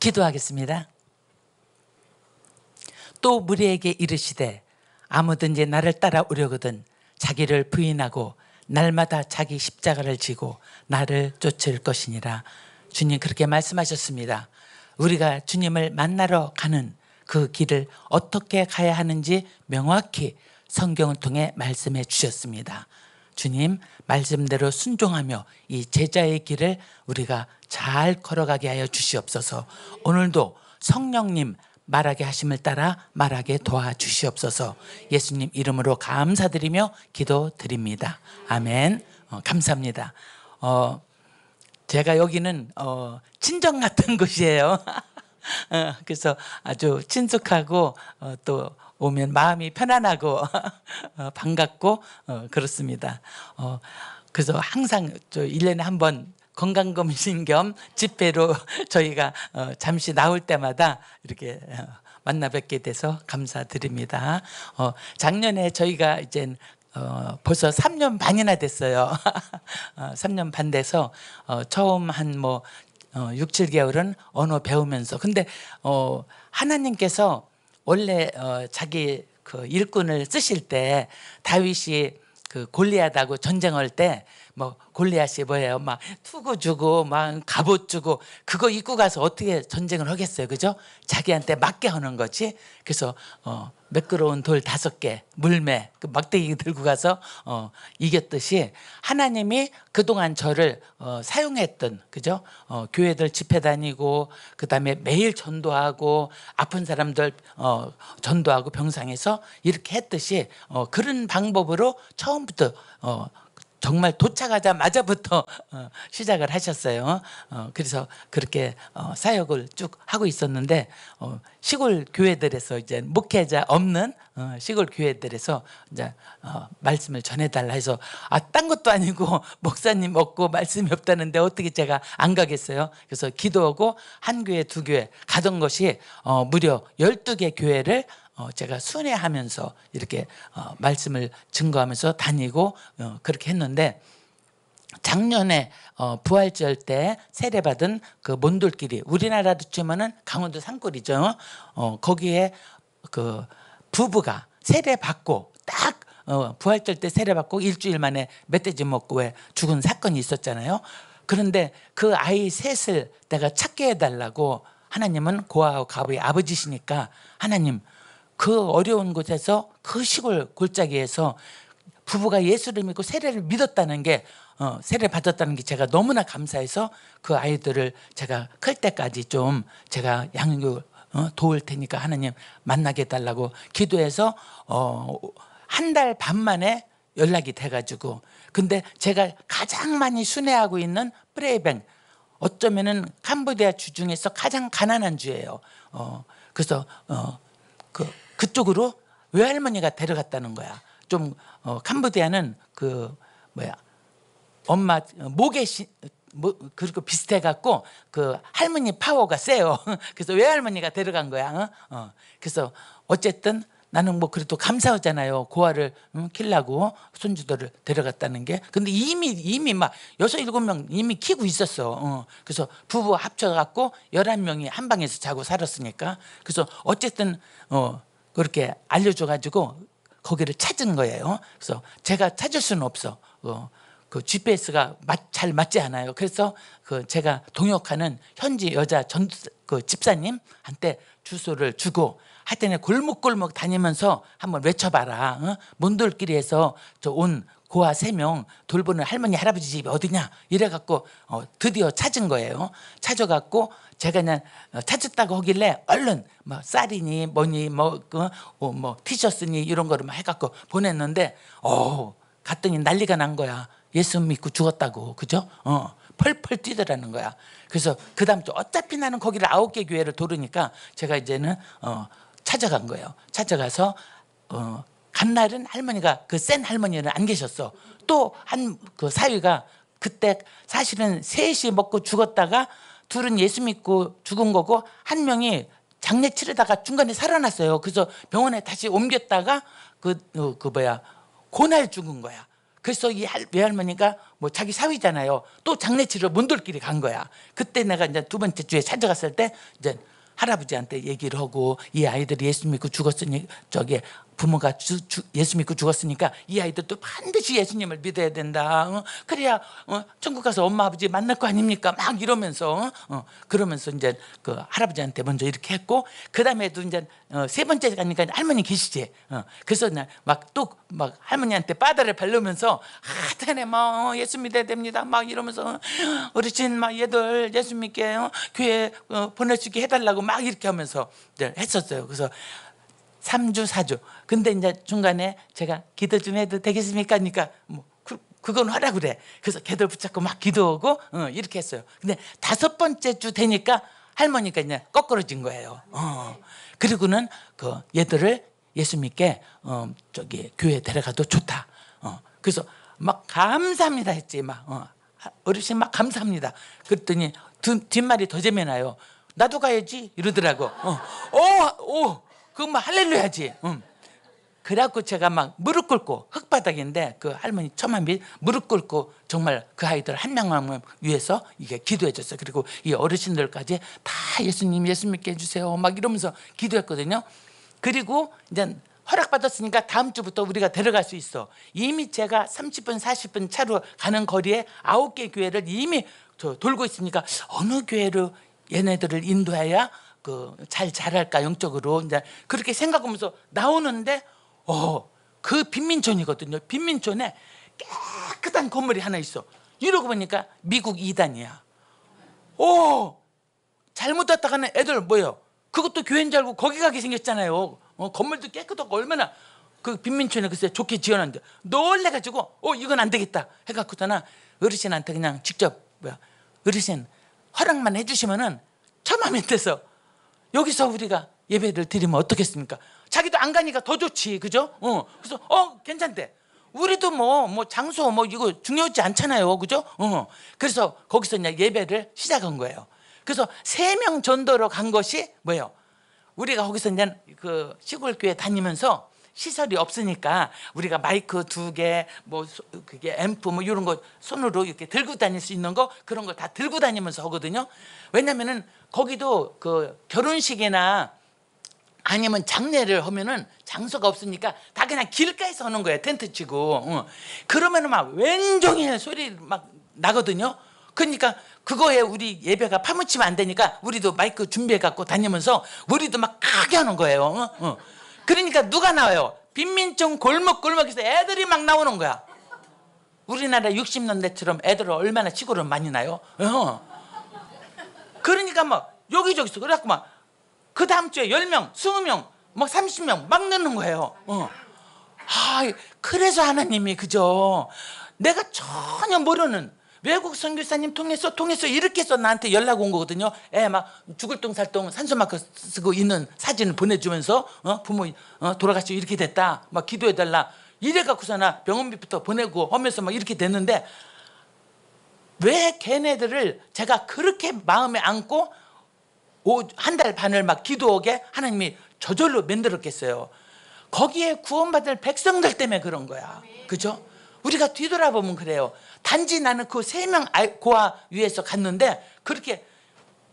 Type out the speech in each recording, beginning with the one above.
기도하겠습니다. 또 무리에게 이르시되 아무든지 나를 따라오려거든 자기를 부인하고 날마다 자기 십자가를 지고 나를 쫓을 것이니라. 주님 그렇게 말씀하셨습니다. 우리가 주님을 만나러 가는 그 길을 어떻게 가야 하는지 명확히 성경을 통해 말씀해 주셨습니다. 주님 말씀대로 순종하며 이 제자의 길을 우리가 잘 걸어가게 하여 주시옵소서. 오늘도 성령님 말하게 하심을 따라 말하게 도와주시옵소서. 예수님 이름으로 감사드리며 기도드립니다. 아멘. 감사합니다. 제가 여기는 친정 같은 곳이에요. 그래서 아주 친숙하고 또 오면 마음이 편안하고 반갑고 그렇습니다. 그래서 항상 1년에 한 번 건강검진 겸 집회로 저희가 잠시 나올 때마다 이렇게 만나 뵙게 돼서 감사드립니다. 작년에 저희가 이제 벌써 3년 반이나 됐어요. 3년 반 돼서 처음 한 6, 7개월은 언어 배우면서 근데 하나님께서 원래 자기 그 일꾼을 쓰실 때 다윗이 그 골리앗하고 전쟁할 때 골리앗이 뭐예요? 막 투구 주고 막 갑옷 주고 그거 입고 가서 어떻게 전쟁을 하겠어요, 그죠? 자기한테 맞게 하는 거지. 그래서 매끄러운 돌 5개 물매 그 막대기 들고 가서 이겼듯이 하나님이 그동안 저를 사용했던, 그죠? 교회들 집회 다니고 그다음에 매일 전도하고 아픈 사람들 전도하고 병상에서 이렇게 했듯이 그런 방법으로 처음부터 정말 도착하자마자부터 시작을 하셨어요. 그래서 그렇게 사역을 쭉 하고 있었는데 시골 교회들에서 이제 목회자 없는 시골 교회들에서 이제 말씀을 전해달라 해서 딴 것도 아니고 목사님 없고 말씀이 없다는데 어떻게 제가 안 가겠어요. 그래서 기도하고 한 교회 두 교회 가던 것이 무려 12개 교회를 제가 순회하면서 이렇게 말씀을 증거하면서 다니고 그렇게 했는데 작년에 부활절 때 세례받은 그 몬돌길이 우리나라로 치면은 강원도 산골이죠. 거기에 그 부부가 세례받고 딱 부활절 때 세례받고 일주일 만에 멧돼지 먹고 왜 죽은 사건이 있었잖아요. 그런데 그 아이 셋을 내가 찾게 해달라고 하나님은 고아하고 가부의 아버지시니까 하나님 그 어려운 곳에서 그 시골 골짜기에서 부부가 예수를 믿고 세례를 믿었다는 게 세례 받았다는 게 제가 너무나 감사해서 그 아이들을 제가 클 때까지 좀 제가 양육을 도울 테니까 하나님 만나게 해달라고 기도해서 한 달 반 만에 연락이 돼가지고 근데 제가 가장 많이 순회하고 있는 프레이뱅 어쩌면은 캄보디아 주 중에서 가장 가난한 주예요. 그래서 그쪽으로 외할머니가 데려갔다는 거야. 좀 캄보디아는 그 엄마 목에 그리고 비슷해 갖고 그 할머니 파워가 세요. 그래서 외할머니가 데려간 거야. 그래서 어쨌든 나는 그래도 감사하잖아요. 고아를 키려고 손주들을 데려갔다는 게. 근데 이미 막 6, 7명 이미 키고 있었어. 그래서 부부 합쳐갖고 11명이 한 방에서 자고 살았으니까. 그래서 어쨌든 그렇게 알려줘가지고 거기를 찾은 거예요. 그래서 제가 찾을 수는 없어. 그 GPS가 잘 맞지 않아요. 그래서 그 제가 동역하는 현지 여자 그 집사님한테 주소를 주고 하여튼 골목골목 다니면서 한번 외쳐봐라. 몬돌길에서 온 고아 3명 돌보는 할머니 할아버지 집이 어디냐 이래갖고 드디어 찾은 거예요. 찾아갖고 제가 그냥 찾았다고 하길래 얼른 쌀이니 뭐니 티셔츠니 이런 거를 막 해갖고 보냈는데 갔더니 난리가 난 거야. 예수 믿고 죽었다고. 그죠? 펄펄 뛰더라는 거야. 그래서 그 다음 주 어차피 나는 거기를 9개 교회를 도르니까 제가 이제는 찾아간 거예요. 찾아가서 간 날은 할머니가 그 센 할머니는 안 계셨어. 또 그 사위가 그때 사실은 셋이 먹고 죽었다가 둘은 예수 믿고 죽은 거고 한 명이 장례 치르다가 중간에 살아났어요. 그래서 병원에 다시 옮겼다가 그날 죽은 거야. 그래서 이 외할머니가 뭐 자기 사위잖아요. 또 장례치러 문돌길에 간 거야. 그때 내가 이제 두 번째 주에 찾아갔을 때 이제 할아버지한테 얘기를 하고, 이 아이들이 예수 믿고 죽었으니, 저기 부모가 예수 믿고 죽었으니까 이 아이들도 반드시 예수님을 믿어야 된다. 그래야 천국 가서 엄마 아버지 만날 거 아닙니까? 막 이러면서 그러면서 이제 그 할아버지한테 먼저 이렇게 했고, 그 다음에도 이제 세 번째 가니까 할머니 계시지. 그래서 막 또 막 할머니한테 바다를 바르면서 하여튼에 뭐 예수 믿어야 됩니다. 막 이러면서 어르신 막 얘들 예수 믿게 교회 보낼 수 있게 해달라고 막 이렇게 하면서 이제 했었어요. 그래서 3주 4주. 근데 이제 중간에 제가 기도 좀 해도 되겠습니까? 하니까 뭐 그건 하라 그래. 그래서 걔들 붙잡고 막 기도하고 이렇게 했어요. 근데 5번째 주 되니까 할머니가 이제 거꾸러진 거예요. 그리고는 그 얘들을 예수 믿게 저기 교회 데려가도 좋다. 그래서 막 감사합니다 했지. 막 어르신 막 감사합니다. 그랬더니 뒷말이 더 재미나요. 나도 가야지 이러더라고. 그거 막 할렐루야지. 그래갖고 제가 막 무릎 꿇고, 흙바닥인데 그 할머니 처만 무릎 꿇고 정말 그 아이들 한 명만 위해서 이게 기도해 줬어요. 그리고 이 어르신들까지 다 예수님 예수 믿게 해주세요 막 이러면서 기도했거든요. 그리고 이제 허락받았으니까 다음 주부터 우리가 데려갈 수 있어. 이미 제가 30분 40분 차로 가는 거리에 9개 교회를 이미 돌고 있으니까 어느 교회로 얘네들을 인도해야 잘 자랄까 영적으로 이제 그렇게 생각하면서 나오는데 그 빈민촌이거든요. 빈민촌에 깨끗한 건물이 하나 있어. 이러고 보니까 미국 2단이야. 잘못 왔다가는 애들 뭐예요? 그것도 교회인 줄 알고 거기 가게 생겼잖아요. 건물도 깨끗하고 얼마나 그 빈민촌에 글쎄 좋게 지어놨는데 놀래가지고 이건 안 되겠다 해갖고서나 어르신한테 그냥 직접 어르신 허락만 해주시면은 천만 밑에서 여기서 우리가 예배를 드리면 어떻겠습니까? 자기도 안 가니까 더 좋지, 그죠? 그래서 괜찮대. 우리도 뭐 장소 이거 중요하지 않잖아요, 그죠? 그래서 거기서 그냥 예배를 시작한 거예요. 그래서 3명 전도로 간 것이 뭐예요? 우리가 거기서 이제 그 시골 교회 다니면서 시설이 없으니까 우리가 마이크 2개, 그게 앰프 이런 거 손으로 이렇게 들고 다닐 수 있는 거 그런 걸 다 들고 다니면서 하거든요. 왜냐면은 거기도 그 결혼식이나 아니면 장례를 하면은 장소가 없으니까 다 그냥 길가에서 하는 거예요. 텐트 치고. 그러면은 막 왼종일 소리 막 나거든요. 그러니까 그거에 우리 예배가 파묻히면 안 되니까 우리도 마이크 준비해 갖고 다니면서 우리도 막 크게 하는 거예요. 그러니까 누가 나와요? 빈민촌 골목골목에서 애들이 막 나오는 거야. 우리나라 60년대처럼 애들은 얼마나 시골은 많이 나요? 그러니까 막 여기저기서 그래갖고 막 그 다음 주에 10명, 20명, 막 30명 막 넣는 거예요. 그래서 하나님이 그죠? 내가 전혀 모르는 외국 선교사님 통해서 이렇게 해서 나한테 연락 온 거거든요. 애 막 죽을 똥살똥 산소마크 쓰고 있는 사진을 보내주면서 부모 돌아가시고 이렇게 됐다. 막 기도해달라. 이래갖고서나 병원비부터 보내고 하면서 막 이렇게 됐는데 왜 걔네들을 제가 그렇게 마음에 안고 한 달 반을 막 기도하게 하나님이 저절로 만들었겠어요. 거기에 구원받을 백성들 때문에 그런 거야. 그죠? 우리가 뒤돌아보면 그래요. 단지 나는 그 3명 고아 위에서 갔는데 그렇게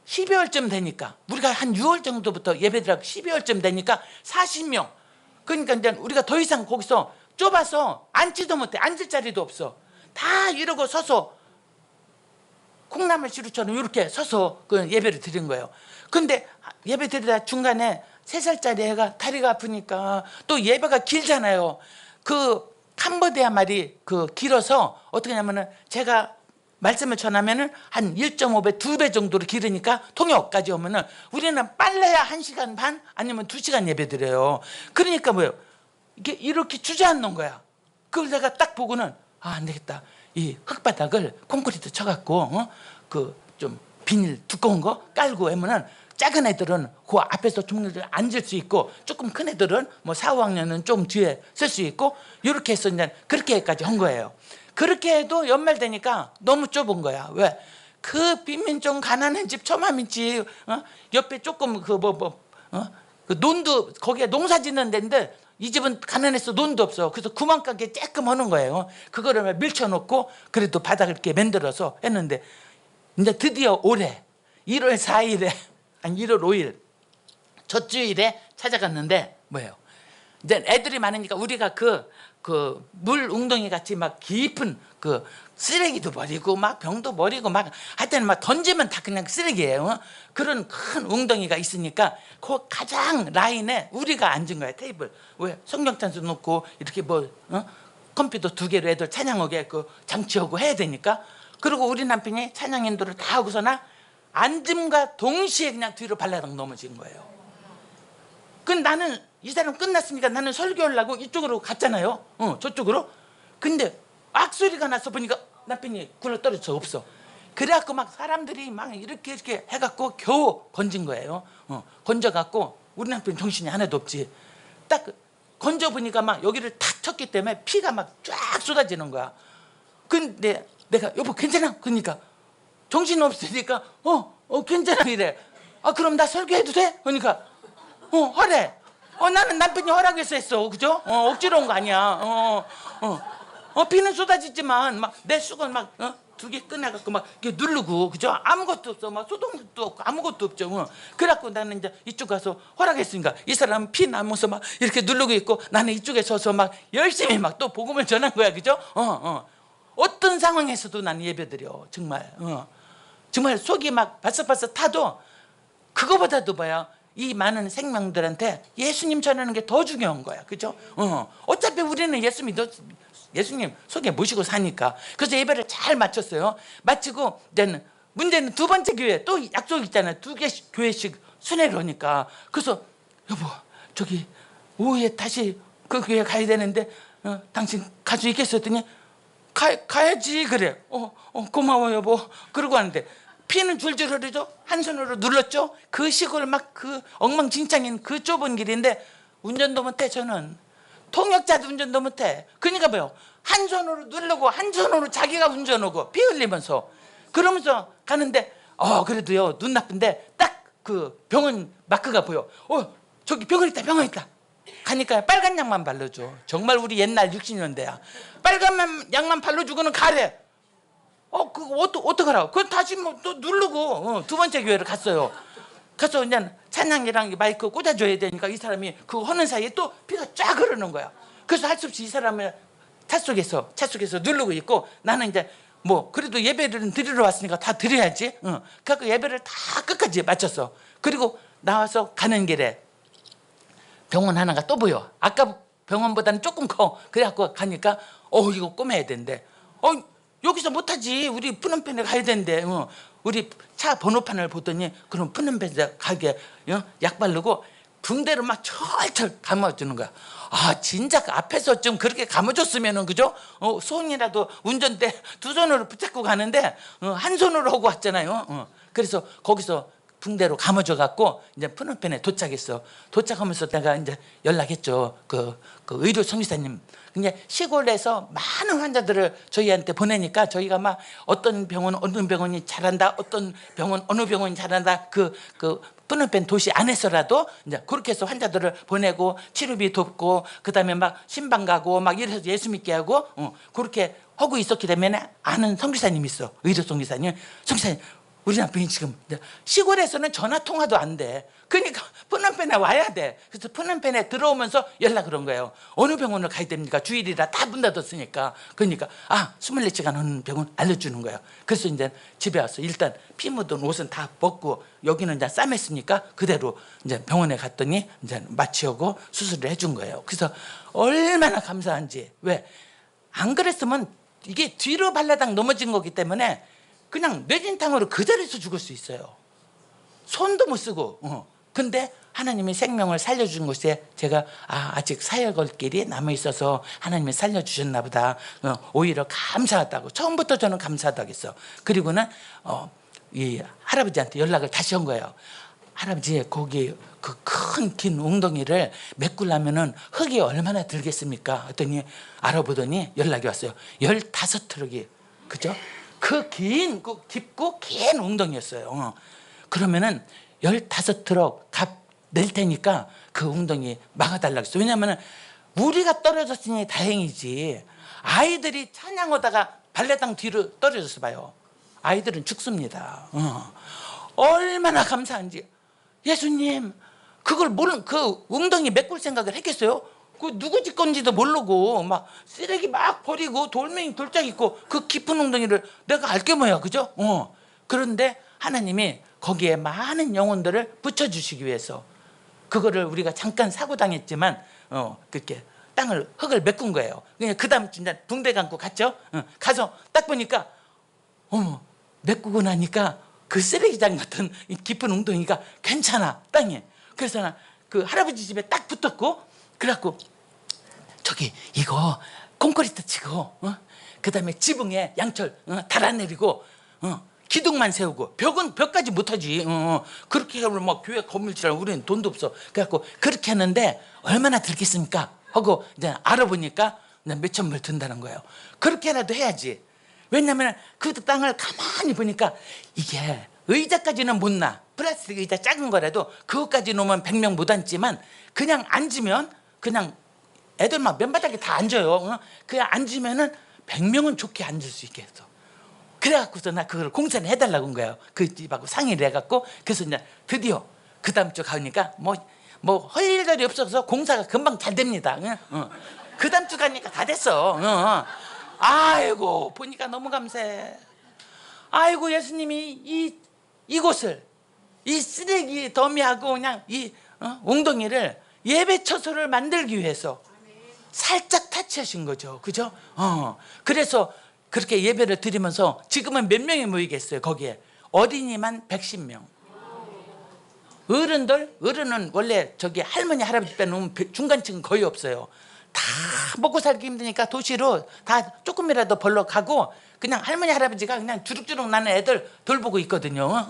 12월쯤 되니까 우리가 한 6월 정도부터 예배드리고 12월쯤 되니까 40명. 그러니까 이제 우리가 더 이상 거기서 좁아서 앉지도 못해. 앉을 자리도 없어. 다 이러고 서서 콩나물 시루처럼 이렇게 서서 그 예배를 드린 거예요. 근데 예배 드리다 중간에 3살짜리 애가 다리가 아프니까 또 예배가 길잖아요. 그 캄보디아 말이 길어서 어떻게 하냐면은 제가 말씀을 전하면은 한 1.5배, 2배 정도로 길으니까 통역까지 오면은 우리는 빨라야 1시간 반 아니면 2시간 예배 드려요. 그러니까 뭐예요? 이렇게 주저앉는 거야. 그걸 내가 딱 보고는 안 되겠다. 이 흙바닥을 콘크리트 쳐갖고 좀 비닐 두꺼운 거 깔고 하면은 작은 애들은 그 앞에서 좀 앉을 수 있고 조금 큰 애들은 4, 5학년은 좀 뒤에 쓸 수 있고 이렇게 해서 이제 그렇게까지 한 거예요. 그렇게 해도 연말 되니까 너무 좁은 거야. 왜? 그 빈민촌 가난한 집 처맘인 집 옆에 조금 그 논도 거기에 농사 짓는 데인데 이 집은 가난해서 논도 없어. 그래서 구멍가게 쬐끔 하는 거예요. 그거를 밀쳐놓고 그래도 바닥을 이렇게 만들어서 했는데 이제 드디어 올해 1월 4일에 아니 1월 5일 첫 주일에 찾아갔는데 뭐예요? 이제 애들이 많으니까 우리가 그 물 웅덩이 같이 막 깊은 그 쓰레기도 버리고 막 병도 버리고 막 하여튼 막 던지면 다 그냥 쓰레기예요. 그런 큰 웅덩이가 있으니까 그 가장 라인에 우리가 앉은 거야. 테이블 왜 성경찬수 놓고 이렇게 뭐 컴퓨터 2개로 애들 찬양하게 그 장치하고 해야 되니까. 그리고 우리 남편이 찬양 인도를 다 하고서나 앉음과 동시에 그냥 뒤로 발라당 넘어진 거예요. 그 나는 이 사람 끝났으니까 나는 설교하려고 이쪽으로 갔잖아요. 저쪽으로. 근데 악소리가 나서 보니까 남편이 굴러 떨어져 없어. 그래갖고 막 사람들이 막 이렇게 해갖고 겨우 건진 거예요. 건져갖고 우리 남편 정신이 하나도 없지. 딱 건져보니까 막 여기를 탁 쳤기 때문에 피가 막 쫙 쏟아지는 거야. 근데 내가 여보 괜찮아? 그러니까 정신 없으니까 괜찮아 이래. 아 그럼 나 설교해도 돼? 그러니까 하래. 나는 남편이 허락해서 했어. 그죠? 억지로 온 거 아니야. 피는 쏟아지지만 막 내 수건 막 2개 꺼내갖고 막 이렇게 누르고 그죠? 아무것도 없어. 막 소독도 없고 아무것도 없죠. 그래갖고 나는 이제 이쪽 가서 허락했으니까 이 사람은 피 나면서 막 이렇게 누르고 있고 나는 이쪽에 서서 막 열심히 막 또 복음을 전한 거야. 그죠? 어떤 상황에서도 나는 예배드려. 정말. 정말 속이 막 바싹바싹 타도 그거보다도 뭐야? 이 많은 생명들한테 예수님 전하는 게 더 중요한 거야. 그죠? 어차피 우리는 예수님 속에 모시고 사니까. 그래서 예배를 잘 마쳤어요. 마치고 이제는 문제는 2번째 교회 또 약속 있잖아요. 2개 교회씩 순회를 하니까. 그래서 여보 저기 오후에 다시 그 교회 가야 되는데 당신 갈 수 있겠어? 했더니 가야지 그래. 고마워 여보. 그러고 하는데 피는 줄줄 흐르죠. 한 손으로 눌렀죠. 그 시골 막 그 엉망진창인 그 좁은 길인데 운전도 못해. 저는 통역자도 운전도 못해. 그러니까 뭐요? 한 손으로 누르고 한 손으로 자기가 운전하고 피 흘리면서 그러면서 가는데 그래도요 눈 나쁜데 딱 그 병원 마크가 보여. 저기 병원 있다 병원 있다. 가니까 빨간 약만 발라줘. 정말 우리 옛날 60년대야. 빨간 약만 발라주고는 가래. 그거 어떡하라고? 그거 다시 뭐 또 누르고 2번째 교회를 갔어요. 가서 이제 찬양이랑 마이크 꽂아줘야 되니까 이 사람이 그거 하는 사이에 또 피가 쫙 흐르는 거야. 그래서 할 수 없이 이 사람을 차 속에서 누르고 있고 나는 이제 뭐 그래도 예배를 드리러 왔으니까 다 드려야지. 그래서 예배를 다 끝까지 마쳤어. 그리고 나와서 가는 길에 병원 하나가 또 보여. 아까 병원보다는 조금 커. 그래갖고 가니까 이거 꼬매야 된대. 여기서 못하지. 우리 푸른펜에 가야 된대. 우리 차 번호판을 보더니 그럼 푸른펜에 가게 약 바르고 붕대로 막 철철 감아주는 거야. 진짜 앞에서 좀 그렇게 감아줬으면은 그죠? 손이라도 운전대 2손으로 붙잡고 가는데 한 손으로 하고 왔잖아요. 그래서 거기서 붕대로 감아줘 갖고 이제 푸른펜에 도착했어. 도착하면서 내가 이제 연락했죠. 그 의료 성지사님. 근데 시골에서 많은 환자들을 저희한테 보내니까 저희가 막 어떤 병원 어느 병원이 잘한다, 어떤 병원 어느 병원이 잘한다. 그 푸른펜 도시 안에서라도 이제 그렇게 해서 환자들을 보내고 치료비 돕고 그다음에 막 신방 가고 막 이래서 예수 믿게 하고 그렇게 하고 있었기 때문에 아는 성지사님이 있어. 의료 성지사님. 성지사님. 우리 남편이 지금 시골에서는 전화 통화도 안 돼. 그러니까 푸른펜에 와야 돼. 그래서 푸른펜에 들어오면서 연락을 한 거예요. 어느 병원을 가야 됩니까? 주일이라 다 문 닫았으니까. 그러니까 24시간 하는 병원 알려주는 거예요. 그래서 이제 집에 와서 일단 피 묻은 옷은 다 벗고 여기는 이제 싸맸으니까 그대로 이제 병원에 갔더니 이제 마취하고 수술을 해준 거예요. 그래서 얼마나 감사한지. 왜? 안 그랬으면 이게 뒤로 발라당 넘어진 거기 때문에 그냥 뇌진탕으로 그 자리에서 죽을 수 있어요. 손도 못 쓰고. 근데 하나님이 생명을 살려준 곳에 제가 아직 사역 걸 길이 남아있어서 하나님이 살려주셨나 보다. 오히려 감사하다고. 처음부터 저는 감사하다고 했어. 그리고는 이 할아버지한테 연락을 다시 한 거예요. 할아버지 거기 그 큰 긴 웅덩이를 메꾸려면은 흙이 얼마나 들겠습니까? 했더니 알아보더니 연락이 왔어요. 15트럭이. 그죠? 그 깊고 긴 웅덩이였어요. 그러면은 15트럭 값 낼 테니까 그 웅덩이 막아달라고 했어요. 왜냐하면 우리가 떨어졌으니 다행이지. 아이들이 찬양하다가 발레당 뒤로 떨어져서 봐요. 아이들은 죽습니다. 얼마나 감사한지. 예수님, 그걸 모르는, 그 웅덩이 메꿀 생각을 했겠어요? 그 누구 집 건지도 모르고 막 쓰레기 막 버리고 돌멩이 돌짝 있고 그 깊은 웅덩이를 내가 알게 뭐야, 그죠? 그런데 하나님이 거기에 많은 영혼들을 붙여주시기 위해서 그거를 우리가 잠깐 사고 당했지만 그렇게 흙을 메꾼 거예요. 그냥 그 다음 진짜 붕대 감고 갔죠. 가서 딱 보니까 어머, 메꾸고 나니까 그 쓰레기장 같은 깊은 웅덩이가 괜찮아, 땅에. 그래서 나 그 할아버지 집에 딱 붙었고, 그래갖고 저기 이거 콘크리트 치고 그 다음에 지붕에 양철 달아내리고 기둥만 세우고 벽까지 못하지. 그렇게 하면 막 교회 건물지라 우리는 돈도 없어. 그래갖고 그렇게 하는데 얼마나 들겠습니까 하고 이제 알아보니까 몇천 불 든다는 거예요. 그렇게라도 해야지. 왜냐하면 그 땅을 가만히 보니까 이게 의자까지는 못 놔. 플라스틱 의자 작은 거라도 그것까지 놓으면 100명 못 앉지만 그냥 앉으면 그냥 애들 막 맨바닥에 다 앉아요. 그냥 앉으면은 100명은 좋게 앉을 수 있게 해서. 그래갖고서 나 그걸 공사를 해달라고 한 거예요. 그 집하고 상의를 해갖고. 그래서 이제 드디어 그 다음 주 가니까 뭐 할 일이 없어서 공사가 금방 잘 됩니다. 그 다음 주 가니까 다 됐어. 아이고, 보니까 너무 감사해. 아이고, 예수님이 이곳을, 이 쓰레기 더미하고 그냥 이 웅덩이를 예배 처소를 만들기 위해서 살짝 타치하신 거죠. 그죠? 그래서 그렇게 예배를 드리면서 지금은 몇 명이 모이겠어요, 거기에. 어린이만 110명. 어른은 원래 저기 할머니, 할아버지 빼놓으면 중간층은 거의 없어요. 다 먹고 살기 힘드니까 도시로 다 조금이라도 벌러 가고 그냥 할머니, 할아버지가 그냥 주룩주룩 나는 애들 돌보고 있거든요.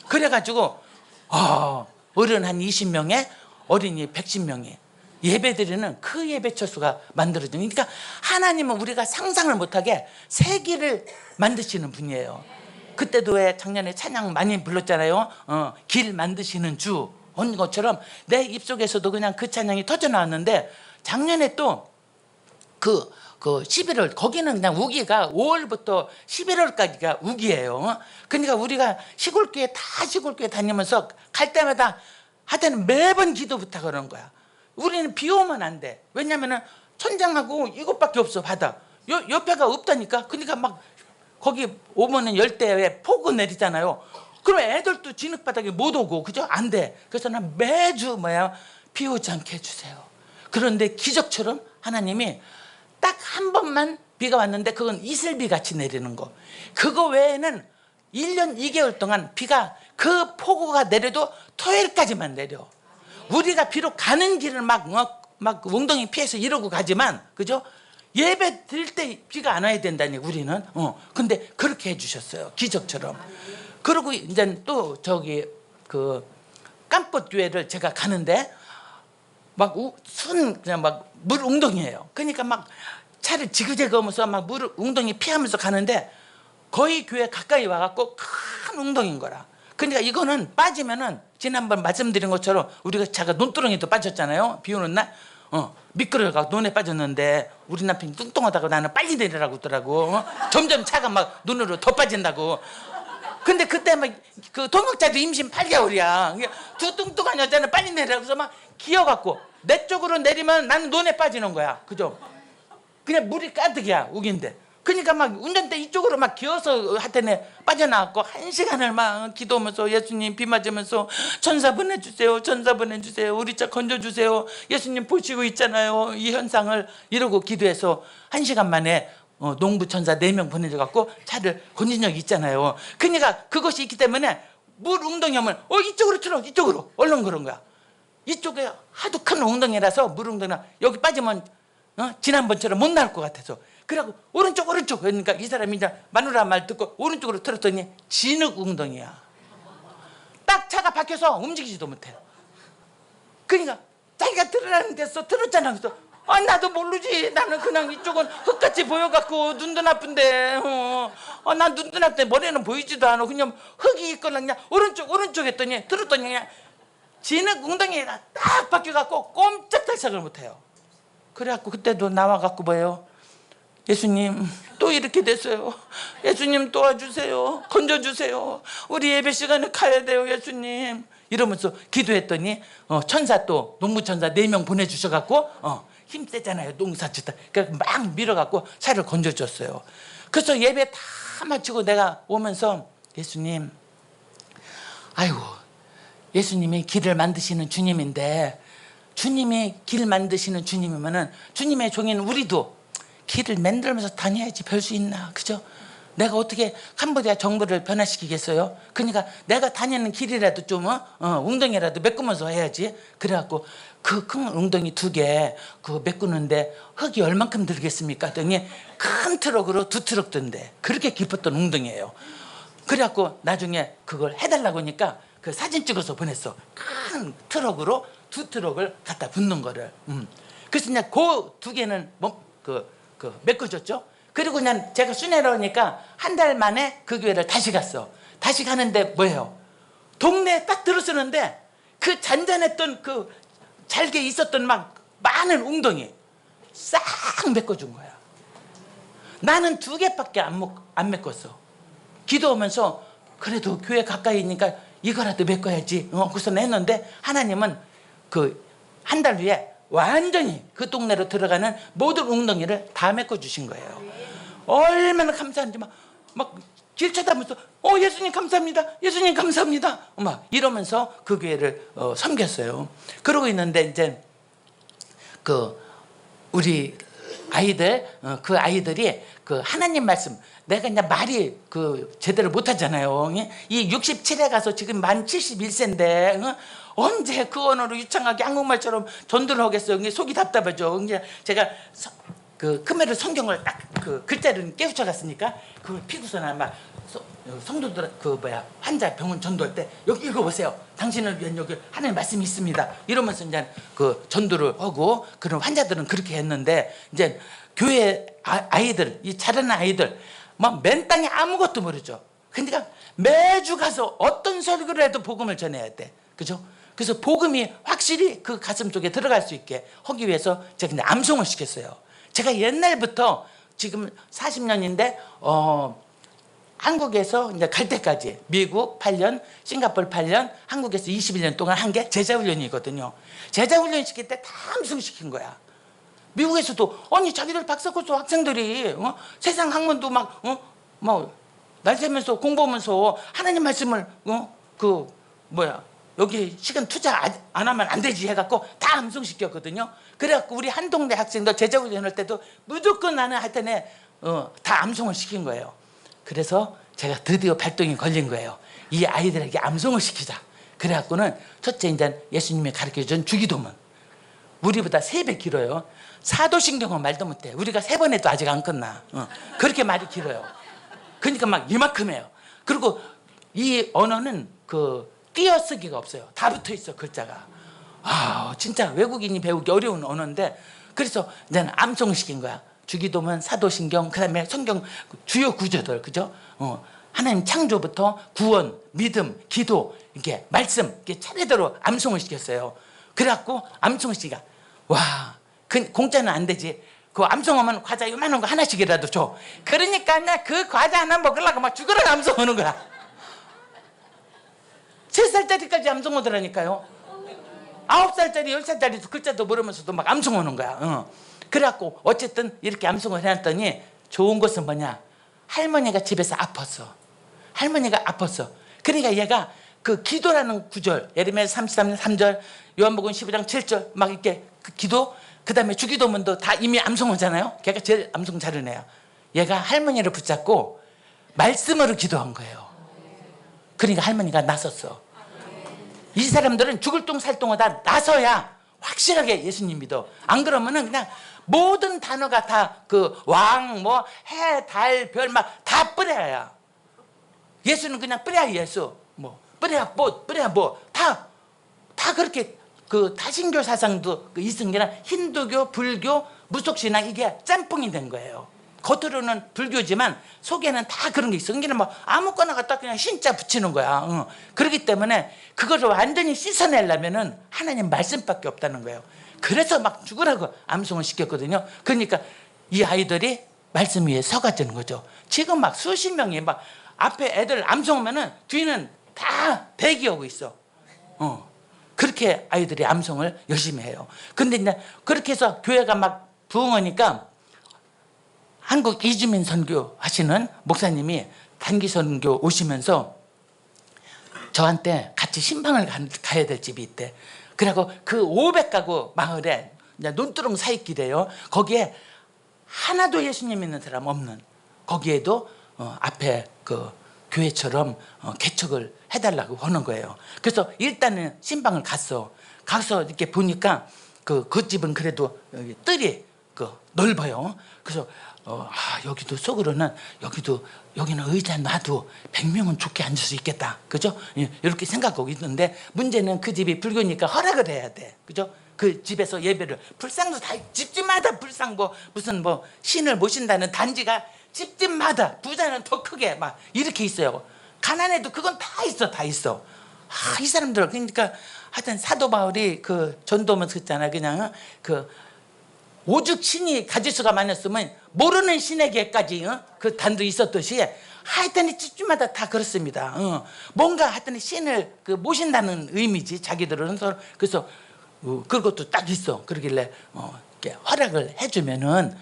그래가지고 어른 한 20명에 어린이 110명이 예배드리는 그 예배 처소가 만들어진. 그러니까 하나님은 우리가 상상을 못하게 세계를 만드시는 분이에요. 그때도 왜 작년에 찬양 많이 불렀잖아요. 길 만드시는 주 온 것처럼 내 입속에서도 그냥 그 찬양이 터져 나왔는데, 작년에 또 그 11월 거기는 그냥 우기가 5월부터 11월까지가 우기예요. 그러니까 우리가 시골교회 다니면서 갈 때마다 하여튼 매번 기도부터 그러는 거야. 우리는 비 오면 안 돼. 왜냐면은 천장하고 이것밖에 없어, 바다. 옆에가 없다니까. 그러니까 막 거기 오면은 열대에 폭우 내리잖아요. 그럼 애들도 진흙바닥에 못 오고, 그죠? 안 돼. 그래서 난 매주 비 오지 않게 해주세요. 그런데 기적처럼 하나님이 딱 한 번만 비가 왔는데 그건 이슬비 같이 내리는 거. 그거 외에는 1년 2개월 동안 비가 그 폭우가 내려도 토요일까지만 내려. 우리가 비록 가는 길을 막 웅덩이 피해서 이러고 가지만, 그죠? 예배 드릴 때 비가 안 와야 된다니, 우리는. 근데 그렇게 해주셨어요, 기적처럼. 그리고 이제 또 저기 그 깜꽃 교회를 제가 가는데 그냥 물 웅덩이에요. 그러니까 막 차를 지그재그하면서 막 물 웅덩이 피하면서 가는데 거의 교회 가까이 와갖고 큰 웅덩이인 거라. 그러니까 이거는 빠지면은 지난번 말씀드린 것처럼 우리가 차가 논두렁에도 빠졌잖아요. 비 오는 날 미끄러워가 논에 빠졌는데 우리 남편이 뚱뚱하다고 나는 빨리 내리라고 하더라고. 점점 차가 막 눈으로 더 빠진다고. 근데 그때 막 그 동역자도 임신 8개월이야. 두 뚱뚱한 여자는 빨리 내리라고 해서 막 기어갖고 내 쪽으로 내리면 나는 논에 빠지는 거야. 그죠? 그냥 물이 가득이야, 우긴데. 그러니까 막 운전대 이쪽으로 막 기어서 하여튼에 빠져나왔고 1시간을 막 기도하면서 예수님 비 맞으면서 천사 보내주세요, 천사 보내주세요, 우리 차 건져주세요, 예수님 보시고 있잖아요, 이 현상을 이러고 기도해서 1시간 만에 농부 천사 4명 보내줘갖고 차를 건진 적이 있잖아요. 그러니까 그것이 있기 때문에 물 웅덩이 하면 이쪽으로 틀어, 이쪽으로 얼른 그런 거야. 이쪽에 하도 큰 웅덩이라서 물 웅덩이나 여기 빠지면 지난번처럼 못 나올 것 같아서 그래갖고 오른쪽 그러니까 이 사람이 이제 마누라 말 듣고 오른쪽으로 틀었더니 진흙 웅덩이야. 딱 차가 박혀서 움직이지도 못해. 그러니까 자기가 틀으라는 데서 틀었잖아. 그래서 나도 모르지. 나는 그냥 이쪽은 흙같이 보여갖고 눈도 나쁜데 난 눈도 나쁜데 머리는 보이지도 않아. 그냥 흙이 있거나 그냥 오른쪽 했더니 틀었더니 그냥 진흙 웅덩이에다 딱 박혀갖고 꼼짝달싹을 못해요. 그래갖고 그때도 나와갖고 뭐예요? 예수님 또 이렇게 됐어요. 예수님 도와주세요. 건져주세요. 우리 예배 시간에 가야 돼요. 예수님. 이러면서 기도했더니 천사 또 농부천사 4명 보내주셔갖고 힘세잖아요. 농사 짓다. 그러니까 막 밀어갖고 차를 건져줬어요. 그래서 예배 다 마치고 내가 오면서 예수님, 아이고 예수님이 길을 만드시는 주님인데, 주님이 길 만드시는 주님이면은 주님의 종인 우리도 길을 만들면서 다녀야지 별 수 있나, 그죠? 내가 어떻게 캄보디아 정부를 변화시키겠어요? 그러니까 내가 다니는 길이라도 좀 웅덩이라도 메꾸면서 해야지. 그래갖고 그 큰 웅덩이 2개 그 메꾸는데 흙이 얼만큼 들겠습니까? 했더니 큰 트럭으로 2트럭 든대. 그렇게 깊었던 웅덩이에요. 그래갖고 나중에 그걸 해달라고 하니까 그 사진 찍어서 보냈어. 큰 트럭으로 2트럭을 갖다 붓는 거를. 그래서 그냥 그 2개는 메꿔줬죠. 그리고 그냥 제가 순회로 오니까 한 달 만에 그 교회를 다시 갔어. 다시 가는데 뭐예요? 동네에 딱 들어서는데 그 잔잔했던 그 잘게 있었던 막 많은 웅덩이 싹 메꿔준 거야. 나는 2개밖에 안 메꿨어. 기도하면서 그래도 교회 가까이 있으니까 이거라도 메꿔야지. 그래서 했는데 하나님은 그 한 달 후에 완전히 그 동네로 들어가는 모든 웅덩이를 다 메꿔주신 거예요. 얼마나 감사한지 막 길 쳐다보면서 예수님 감사합니다. 예수님 감사합니다. 막 이러면서 그 교회를 섬겼어요. 그러고 있는데 이제 그 우리 아이들 그 아이들이 그 하나님 말씀 내가 이제 말이 그 제대로 못하잖아요. 이 67에 가서 지금 만 71세인데 언제 그 언어로 유창하게 한국말처럼 전도를 하겠어요. 속이 답답하죠. 이제 제가 그 크메르 성경을 딱 그 글자를 깨우쳐 갔으니까 그걸 피고서는 막 성도들 환자 병원 전도할 때 여기 읽어보세요. 당신을 위한 여기 하나님 말씀이 있습니다. 이러면서 이제 그 전도를 하고 그런 환자들은 그렇게 했는데 이제 교회 아이들 이 자라는 아이들 막 맨 땅에 아무것도 모르죠. 그러니까 매주 가서 어떤 설교를 해도 복음을 전해야 돼. 그죠? 그래서 복음이 확실히 그 가슴 속에 들어갈 수 있게 하기 위해서 제가 이제 암송을 시켰어요. 제가 옛날부터 지금 40년인데 한국에서 이제 갈 때까지 미국 8년, 싱가포르 8년, 한국에서 21년 동안 한 게 제자훈련이거든요. 제자훈련 시킬 때 다 암송시킨 거야. 미국에서도 아니 자기들 박사코스 학생들이 세상 학문도 날 새면서 공부하면서 하나님 말씀을 여기 시간 투자 안 하면 안 되지 해갖고 다 암송시켰거든요. 그래갖고 우리 한 동네 학생들 제자훈련 할 때도 무조건 나는 하여튼에 다 암송을 시킨 거예요. 그래서 제가 드디어 발동이 걸린 거예요. 이 아이들에게 암송을 시키자. 그래갖고는 첫째 이제 예수님이 가르쳐준 주기도문 우리보다 3배 길어요. 사도신경은 말도 못해. 우리가 3번 해도 아직 안 끝나. 그렇게 말이 길어요. 그러니까 막 이만큼해요. 그리고 이 언어는 그 띄어쓰기가 없어요. 다 붙어 있어 글자가. 진짜 외국인이 배우기 어려운 언어인데 그래서 나는 암송을 시킨 거야. 주기도문, 사도신경, 그다음에 성경 주요 구조들, 그죠? 하나님 창조부터 구원, 믿음, 기도 이렇게 말씀 이렇게 차례대로 암송을 시켰어요. 그래갖고 암송을 시키니까 공짜는 안 되지. 그 암송하면 과자 요만한 거 하나씩이라도 줘. 그러니까 나 그 과자 하나 먹으려고 막 죽으라고 암송하는 거야. 3살짜리까지 암송하더라니까요. 9살짜리, 10살짜리도 글자도 모르면서도 막 암송하는 거야. 그래갖고 어쨌든 이렇게 암송을 해놨더니 좋은 것은 뭐냐? 할머니가 집에서 아팠어. 할머니가 아팠어. 그러니까 얘가 그 기도라는 구절, 예레미야 33장 3절, 요한복음 15장 7절 막 이렇게 그 기도, 그 다음에 주기도문도 다 이미 암송하잖아요. 걔가 제일 암송 잘하는 애야. 얘가 할머니를 붙잡고 말씀으로 기도한 거예요. 그러니까 할머니가 나섰어. 이 사람들은 죽을 똥 살 똥하다 나서야 확실하게 예수님 믿어. 안 그러면은 그냥 모든 단어가 다 그 왕, 해, 달, 별 막 다 뿌려야. 예수는 그냥 뿌려야 예수. 뿌려야 뿌려야 다 그렇게 그 다신교 사상도 그 이승계나 힌두교, 불교, 무속신앙 이게 짬뽕이 된 거예요. 겉으로는 불교지만 속에는 다 그런 게 있어. 그러니까 아무거나 갖다 그냥 신자 붙이는 거야. 그렇기 때문에 그거를 완전히 씻어내려면은 하나님 말씀밖에 없다는 거예요. 그래서 막 죽으라고 암송을 시켰거든요. 그러니까 이 아이들이 말씀 위에 서가지는 거죠. 지금 막 수십 명이 막 앞에 애들 암송하면은 뒤는 다 대기하고 있어. 그렇게 아이들이 암송을 열심히 해요. 근데 이제 그렇게 해서 교회가 막 부흥하니까 한국 이주민 선교 하시는 목사님이 단기 선교 오시면서 저한테 같이 신방을 가야 될 집이 있대. 그리고 그 500가구 마을에 논두렁 사이길이에요. 거기에 하나도 예수님 믿는 사람 없는, 거기에도 앞에 그 교회처럼 개척을 해달라고 하는 거예요. 그래서 일단은 신방을 가서 이렇게 보니까 그 집은 그래도 뜰이 넓어요. 그래서 여기도 속으로는 여기는 의자 놔도 100명은 좋게 앉을 수 있겠다, 그죠? 이렇게 생각하고 있는데 문제는 그 집이 불교니까 허락을 해야 돼, 그죠? 그 집에서 예배를, 불상도 다 집집마다 불상, 무슨 신을 모신다는 단지가 집집마다, 부자는 더 크게 막 이렇게 있어요. 가난해도 그건 다 있어. 이 사람들 그러니까 하여튼 사도 바울이 그 전도문서 있잖아, 그냥 오죽 신이 가지수가 많았으면 모르는 신에게까지 그 단도 있었듯이 하여튼 집집마다 다 그렇습니다. 뭔가 하여튼 신을 모신다는 의미지, 자기들은. 그래서 그것도 딱 있어. 그러길래 이렇게 허락을 해주면은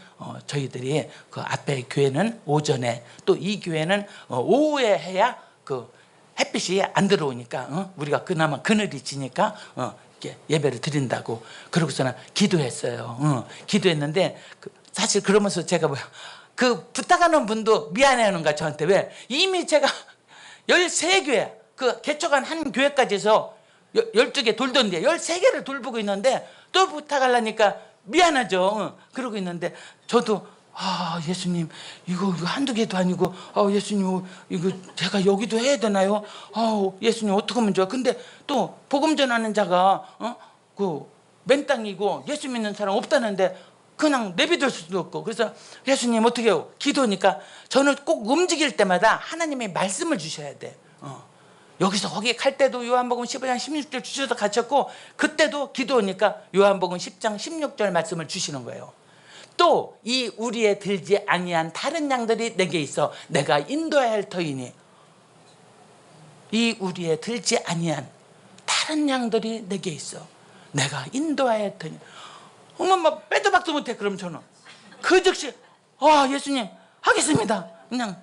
저희들이 그 앞에 교회는 오전에, 또 이 교회는 오후에 해야 그 햇빛이 안 들어오니까 우리가 그나마 그늘이 지니까 예배를 드린다고. 그러고서는 기도했어요. 기도했는데 사실 그러면서 제가 그 부탁하는 분도 미안해하는 거야 저한테. 왜? 이미 제가 13교회 그 개척한 한 교회까지 해서 12개 돌던데 13개를 돌보고 있는데 또 부탁하려니까 미안하죠. 그러고 있는데 저도 예수님 이거 한두 개도 아니고 예수님 이거 제가 여기도 해야 되나요? 예수님 어떻게 하면 좋아? 근데 또 복음 전하는 자가 그 맨땅이고 예수 믿는 사람 없다는데 그냥 내비둘 수도 없고. 그래서 예수님 어떻게 해요? 기도니까 저는 꼭 움직일 때마다 하나님의 말씀을 주셔야 돼. 여기서 거기 갈 때도 요한복음 15장 16절 주셔서 갇혔고, 그때도 기도하니까 요한복음 10장 16절 말씀을 주시는 거예요. 또 이 우리에 들지 아니한 다른 양들이 내게 있어 내가 인도해야 할 터이니, 이 우리에 들지 아니한 다른 양들이 내게 있어 내가 인도해야 할 터이니. 어머 빼도 박도 못해. 그럼 저는 그 즉시 예수님 하겠습니다. 그냥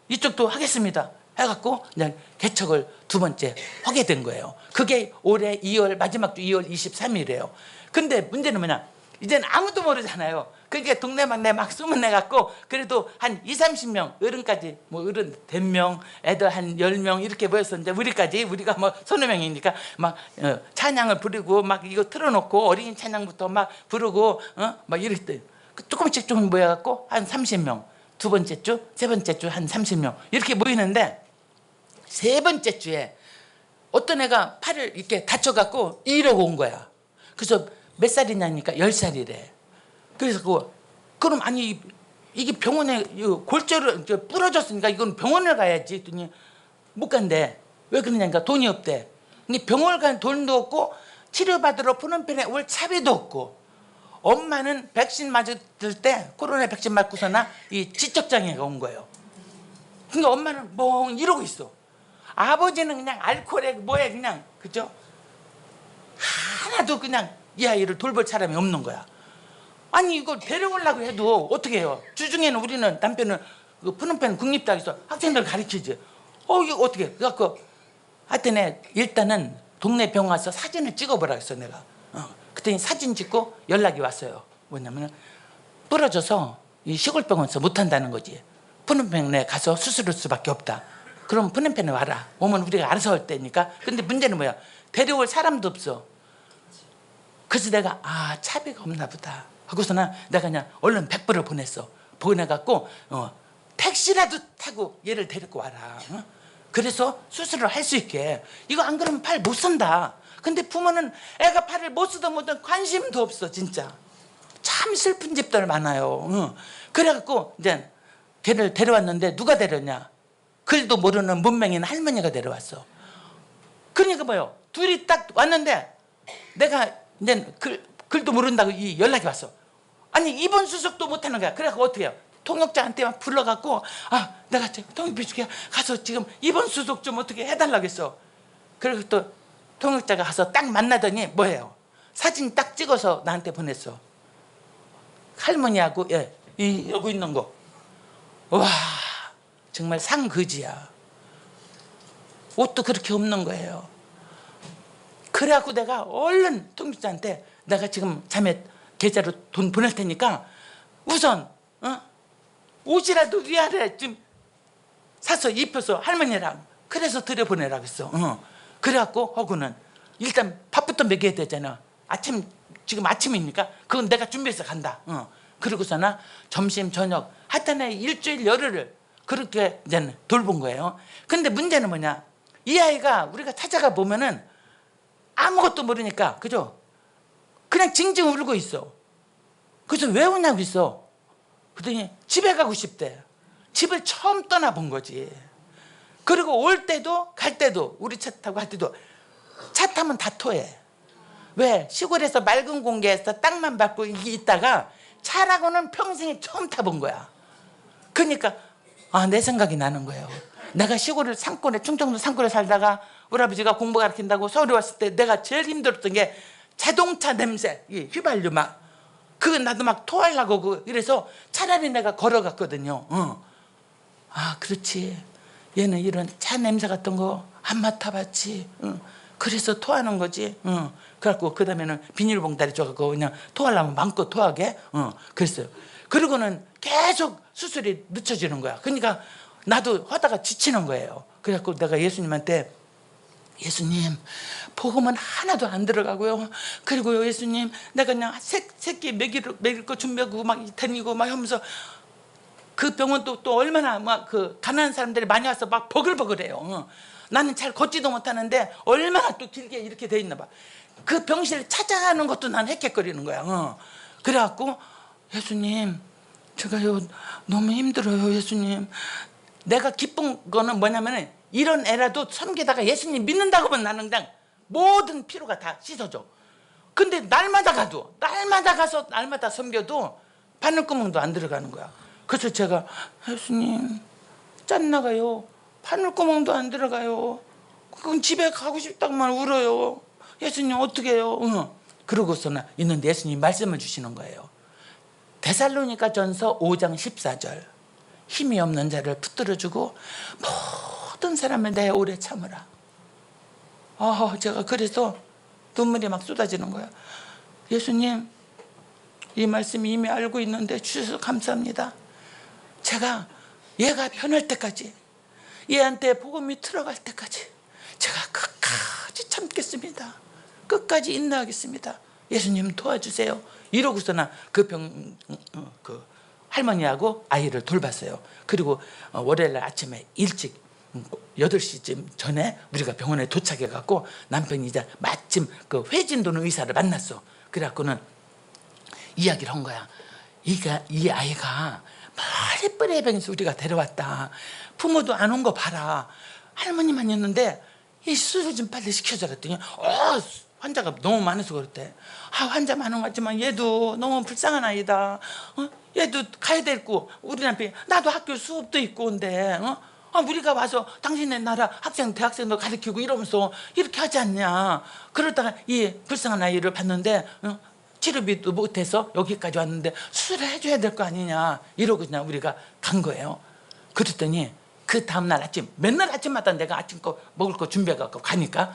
이쪽도 하겠습니다 해갖고 그냥 개척을 두 번째 하게 된 거예요. 그게 올해 2월 마지막 주 2월 23일이에요. 근데 문제는 뭐냐, 이제는 아무도 모르잖아요. 그러니까 동네방네 막 소문내갖고 그래도 한 20-30명, 어른까지 어른 100명, 애들 한 10명 이렇게 모여서 이제 우리가 서너 명이니까 막 찬양을 부르고 막 이거 틀어놓고 어린이 찬양부터 막 부르고 막 이럴 때 조금씩 모여갖고 한 30명, 두 번째 주, 세 번째 주 한 30명 이렇게 모이는데, 세 번째 주에 어떤 애가 팔을 이렇게 다쳐갖고 이러고 온 거야. 그래서 몇 살이냐니까 10살이래. 그래서 그럼 아니 이게 병원에 골절을 부러졌으니까 이건 병원을 가야지 했더니 못 간대. 왜 그러냐니까 돈이 없대. 근데 병원을 간 돈도 없고 치료받으러 푸른편에 올 차비도 없고, 엄마는 백신 맞을 때 코로나 백신 맞고서나 이 지적장애가 온 거예요. 그러니까 엄마는 멍 이러고 있어. 아버지는 그냥 알코올에 그냥 그죠? 하나도 그냥 이 아이를 돌볼 사람이 없는 거야. 아니 이걸 데려오려고 해도 어떻게 해요? 주중에는 우리는 남편은 푸른편 국립대학에서 학생들 가르치지. 이거 어떻게 해? 그래갖고 하여튼 일단은 동네 병원 와서 사진을 찍어보라 했어 내가. 그랬더니 사진 찍고 연락이 왔어요. 뭐냐면 부러져서 이 시골병원에서 못한다는 거지. 푸른편에 가서 수술할 수밖에 없다. 그럼 푸른편에 와라. 오면 우리가 알아서 할 때니까. 근데 문제는 뭐야? 데려올 사람도 없어. 그래서 내가 차비가 없나 보다 하고서는 내가 그냥 얼른 100불을 보냈어. 보내갖고 택시라도 타고 얘를 데리고 와라. 그래서 수술을 할 수 있게. 이거 안 그러면 팔 못 쓴다. 근데 부모는 애가 팔을 못 쓰든 뭐든 관심도 없어. 진짜 참 슬픈 집들 많아요. 그래갖고 이제 걔를 데려왔는데 누가 데려왔냐? 글도 모르는 문맹인 할머니가 데려왔어. 그러니까 뭐요? 둘이 딱 왔는데 내가 이제 글도 모른다고 이 연락이 왔어. 아니 입원 수속도 못하는 거야. 그래갖고 어떻게 해요? 통역자한테만 불러갖고 내가 통역비축에 가서 지금 입원 수속 좀 어떻게 해달라고 했어. 그리고 또 통역자가 가서 딱 만나더니 뭐예요? 사진 딱 찍어서 나한테 보냈어. 할머니하고 여기 있는 거. 와 정말 상그지야. 옷도 그렇게 없는 거예요. 그래갖고 내가 얼른 통역자한테 내가 지금 자매 계좌로 돈 보낼 테니까 우선 옷이라도 위아래 좀 사서 입혀서 할머니랑 그래서 들여보내라고 했어. 그래갖고 하고는 일단 밥부터 먹여야 되잖아. 지금 아침이니까 그건 내가 준비해서 간다. 그러고서나 점심 저녁 하여튼 일주일 열흘을 그렇게 이제 돌본 거예요. 근데 문제는 뭐냐, 이 아이가 우리가 찾아가 보면은 아무것도 모르니까 그죠? 그냥 징징 울고 있어. 그래서 왜 우냐고 있어. 그랬더니 집에 가고 싶대. 집을 처음 떠나본 거지. 그리고 올 때도 갈 때도 우리 차 타고 갈 때도 차 타면 다 토해. 왜? 시골에서 맑은 공기에서 땅만 밟고 있다가 차라고는 평생에 처음 타본 거야. 그러니까 내 생각이 나는 거예요. 내가 시골을 산골에 충청도 산골에 살다가 우리 아버지가 공부 가르친다고 서울에 왔을 때 내가 제일 힘들었던 게 자동차 냄새, 휘발유 막 그거 나도 막 토하려고 이래서 차라리 내가 걸어갔거든요. 그렇지. 얘는 이런 차 냄새 같은 거 안 맡아봤지. 그래서 토하는 거지. 그래갖고 그 다음에는 비닐봉다리 줘갖고 그냥 토하려면 마음껏 토하게. 그랬어요. 그리고는 계속 수술이 늦춰지는 거야. 그러니까 나도 하다가 지치는 거예요. 그래갖고 내가 예수님한테 예수님 복음은 하나도 안 들어가고요. 그리고요 예수님 내가 그냥 새끼 먹일 거 준비하고 막 다니고 막 하면서 그 병원 또 얼마나 막 그 가난한 사람들이 많이 와서 막 버글버글해요. 나는 잘 걷지도 못하는데 얼마나 또 길게 이렇게 돼 있나 봐. 그 병실을 찾아가는 것도 난 헥헥거리는 거야. 그래갖고 예수님 제가요 너무 힘들어요 예수님. 내가 기쁜 거는 뭐냐면은 이런 애라도 섬기다가 예수님 믿는다고만 나는 그냥 모든 피로가 다 씻어져. 근데 날마다 가서 날마다 섬겨도 바늘구멍도 안 들어가는 거야. 그래서 제가 예수님 짠 나가요. 바늘구멍도 안 들어가요. 그건 집에 가고 싶다고만 울어요. 예수님 어떻게 해요? 그러고서는 있는데 예수님 말씀을 주시는 거예요. 데살로니가 전서 5장 14절 힘이 없는 자를 붙들어주고 모든 사람을 내 오래 참으라. 제가 그래서 눈물이 막 쏟아지는 거예요. 예수님 이 말씀 이미 알고 있는데 주셔서 감사합니다. 제가 얘가 변할 때까지 얘한테 복음이 들어갈 때까지 제가 끝까지 참겠습니다. 끝까지 인내하겠습니다. 예수님 도와주세요. 이러고서나 그 할머니하고 아이를 돌봤어요. 그리고 월요일 아침에 일찍 8시쯤 전에 우리가 병원에 도착해갖고 남편이 이제 마침 그 회진도는 의사를 만났어. 그래갖고는 이야기를 한 거야. 이 아이가 머리 뿔에병에서 우리가 데려왔다. 부모도 안 온 거 봐라. 할머니만 있는데 이 수술 좀 빨리 시켜줘. 그랬더니 환자가 너무 많아서 그랬대. 환자 많은 것 같지만 얘도 너무 불쌍한 아이다. 얘도 가야 될고 우리 남편이 나도 학교 수업도 있고 온데 우리가 와서 당신네 나라 학생 대학생도 가르치고 이러면서 이렇게 하지 않냐. 그러다가 이 불쌍한 아이를 봤는데 치료비도 못해서 여기까지 왔는데 수술을 해줘야 될 거 아니냐. 이러고 그냥 우리가 간 거예요. 그랬더니 그 다음날 아침 맨날 아침마다 내가 아침 거 먹을 거 준비해갖고 가니까